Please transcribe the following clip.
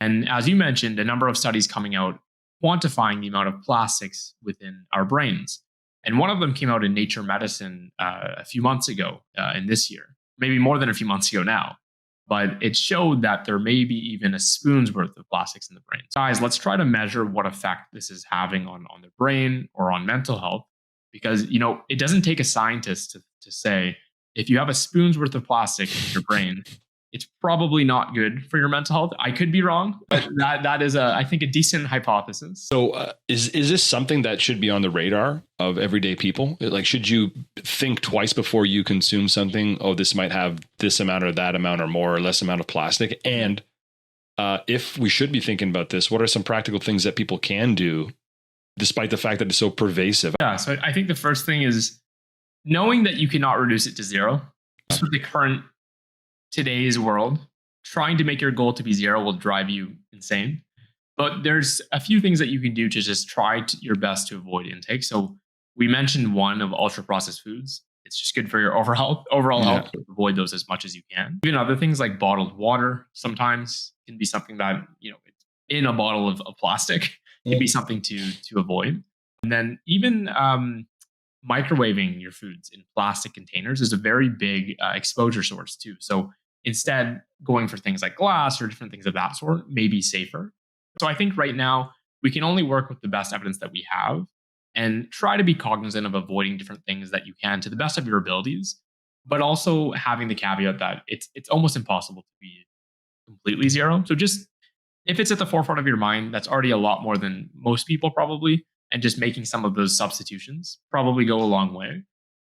And as you mentioned, a number of studies coming out quantifying the amount of plastics within our brains. And one of them came out in Nature Medicine a few months ago in this year, maybe more than a few months ago now. But it showed that there may be even a spoon's worth of plastics in the brain. So guys, let's try to measure what effect this is having on the brain or on mental health. Because, it doesn't take a scientist to say, if you have a spoon's worth of plastic in your brain, it's probably not good for your mental health. I could be wrong, but that is, I think, a decent hypothesis. So is this something that should be on the radar of everyday people? Like, should you think twice before you consume something? Oh, this might have this amount or that amount or more or less amount of plastic. And if we should be thinking about this, what are some practical things that people can do despite the fact that it's so pervasive? Yeah, so I think the first thing is knowing that you cannot reduce it to zero. Just with the current today's world, trying to make your goal to be zero will drive you insane. But there's a few things that you can do to just try your best to avoid intake. So we mentioned one of ultra processed foods. It's just good for your overall health to avoid those as much as you can. Even other things like bottled water sometimes can be something that, it's in a bottle of plastic can be something to avoid. And then even microwaving your foods in plastic containers is a very big exposure source too. So instead, going for things like glass or different things of that sort may be safer. So I think right now we can only work with the best evidence that we have and try to be cognizant of avoiding different things that you can to the best of your abilities, but also having the caveat that it's almost impossible to be completely zero. So just if it's at the forefront of your mind, that's already a lot more than most people probably. And just making some of those substitutions probably go a long way.